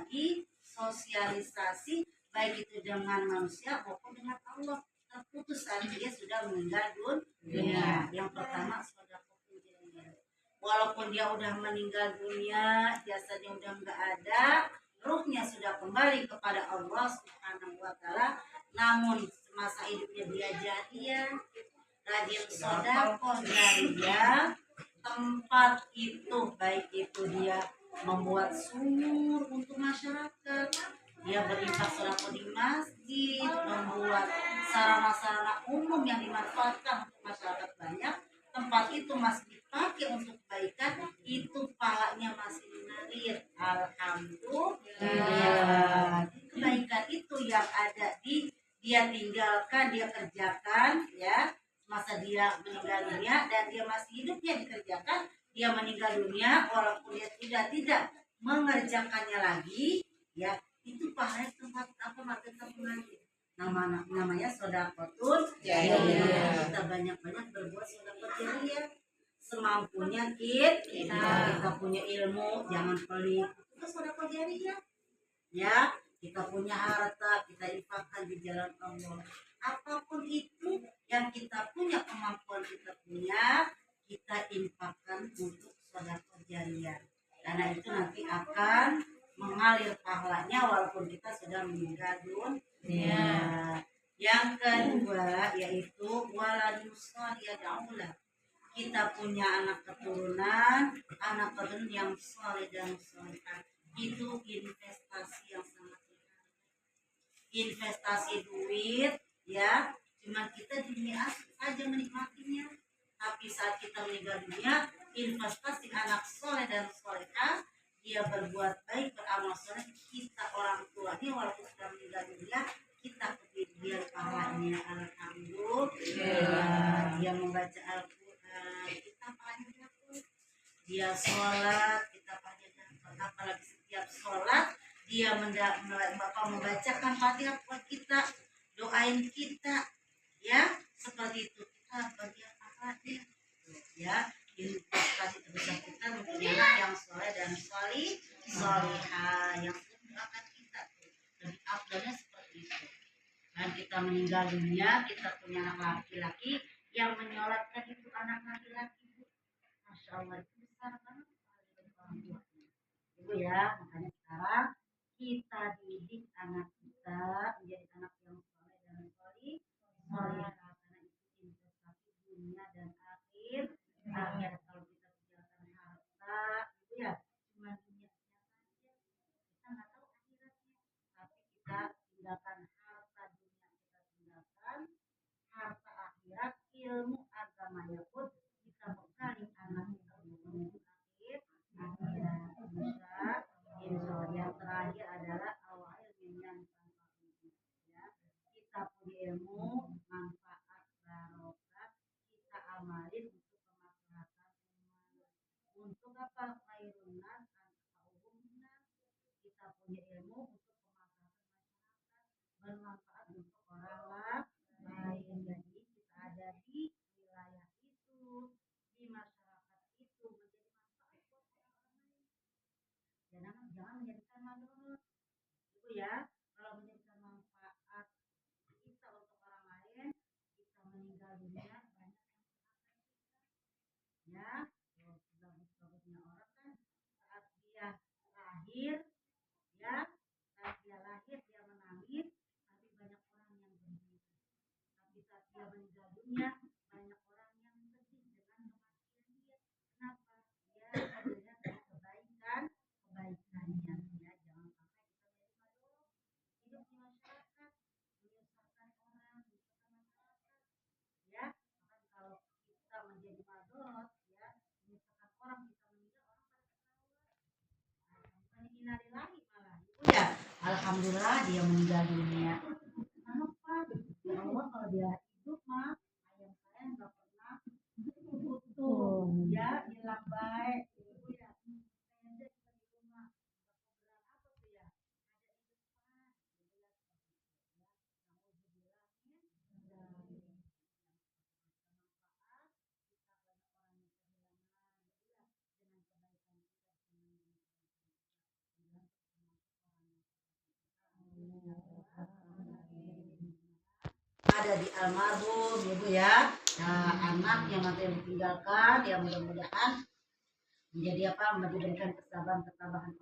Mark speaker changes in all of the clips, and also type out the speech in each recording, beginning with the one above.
Speaker 1: lagi sosialisasi baik itu dengan manusia maupun dengan Allah. Terputus saat dia sudah meninggal dunia. Yang pertama sedekah jariyah. Walaupun dia udah meninggal dunia, jasanya udah nggak ada, ruhnya sudah kembali kepada Allah Subhanahu wa taala, namun semasa hidupnya dia jariyah, rajin sedekah jariyah, tempat itu baik itu dia membuat sumur untuk masyarakat, dia berinfak sedekah di masjid, membuat sarana-sarana umum yang dimanfaatkan untuk masyarakat banyak, tempat itu masih dipakai untuk kebaikan, itu pahalanya masih mengalir. Alhamdulillah. Kebaikan itu yang ada di dia tinggalkan, dia kerjakan, ya, masa dia meninggal dunia dan dia masih hidupnya dikerjakan, dia meninggal dunia walaupun dia tidak mengerjakannya lagi, ya, itu pahalanya tempat apa tetap mengalir. Namanya sedekahun jariyah. Kita banyak-banyak berbuat sedekah jariyah semampunya kita punya ilmu jangan pelit, itu sedekah jariyah. Ya, kita punya harta kita infakkan di jalan Allah. Apapun itu yang kita punya kemampuan kita punya, kita infakkan untuk sedekah jariyah. Karena itu nanti akan mengalir pahalanya walaupun kita sudah meninggal dunia. Yang kedua yaitu waladun shalih yad'ulah. Kita punya anak keturunan yang soleh dan solehah, itu investasi yang sangat besar. Investasi duit, ya, cuma kita di dunia saja menikmatinya, tapi saat kita meninggal dunia, investasi anak soleh dan solehah, dia berbuat baik, beramal soleh, kita orang tuanya walaupun sudah meninggal dunia, kita kemudian pahalanya. Alhamdulillah. Dia membaca Al-Quran, kita pahalanya dapat. Dia sholat, kita pahalanya dapat. Apalagi setiap sholat dia membacakan Fatihah buat kita, doain kita, ya, seperti itu kita bagian pahalanya, ya. Investasi terbesar kita mempunyai yang soleh dan solihah yang akan kita lebih afdalnya seperti itu. Dan kita meninggal dunia, kita punya anak laki-laki yang menyolatkan itu anak laki-laki, masya Allah, itu besar banget orang tuanya. Ibu ya, makanya sekarang kita didik anak kita menjadi anak yang soleh dan solihah, karena itu investasi dunia dan akhir. Kalau kita tinggalkan harta, itu ya cuma dunia saja, kita nggak tahu akhiratnya. Tapi kita tinggalkan harta dunia, kita tinggalkan harta akhirat, ilmu agamanya pun kita bekali anak kita menuju akhirat. Insya Allah yang terakhir adalah awal yang ya, kita punya ilmu manfaat barokah, kita amalin untuk kemaslahatan umat. Untuk apa? Khairunan anfa'uhum. Kita punya ilmu untuk kemaslahatan masyarakat, bermanfaat untuk orang lain. Jadi kita ada di wilayah itu, di masyarakat itu, menjadi manfaat buat orang lain. Jangan menjadikan madorot, ibu ya. Kalau menjadikan manfaat kita untuk orang lain, kita meninggal dunia banyak yang ya. Bagus-bagusnya orang kan saat dia lahir, ya, saat dia lahir dia menangis, tapi banyak orang yang gembira. Tapi saat dia meninggal dunia, banyak orang yang sedih dengan kematian dia. Kenapa? Dia melihat kebaikannya, ya. Jangan sampai kita jadi madorot, hidup di masyarakat, menyusahkan orang, menyusahkan masyarakat, ya. Maka kalau kita menjadi madorot, ya, menyusahkan orang, kita meninggal, orang pada ketawa. Bukan innalillahi malah, ibu ya. Alhamdulillah dia meninggal dunia. Kenapa? Ya Allah, kalau dia hidup mah ayam saya nggak pernah utuh, ya, hilang baik, ibu ya. Saya aja kita di rumah nggak keberan apa tuh ya, ada hidupan, ibu ya, seperti itu ya. Alhamdulillah ya. Manfaat kita, banyak orang yang kehilangan, ibu ya, dengan kebaikan kita, dengan kebaikan kita, dengan termasuk orang almarhum ibu ya, anak yang nanti ditinggalkan, ya mudah-mudahan menjadi diberikan ketabahan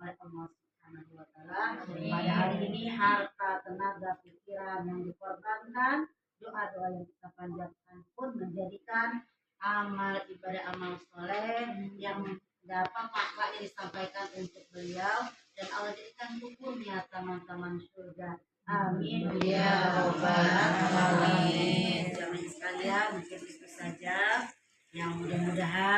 Speaker 1: oleh Allah Subhanahu wa taala. Pada hari ini harta, tenaga, pikiran yang dikorbankan, doa-doa yang kita panjatkan pun menjadikan amal ibadah, amal soleh yang dapat manfaatnya disampaikan untuk beliau, dan Allah jadikan hukumnya taman-taman surga. Amin ya rabbal alamin. Jamaah sekalian, mungkin itu saja yang mudah-mudahan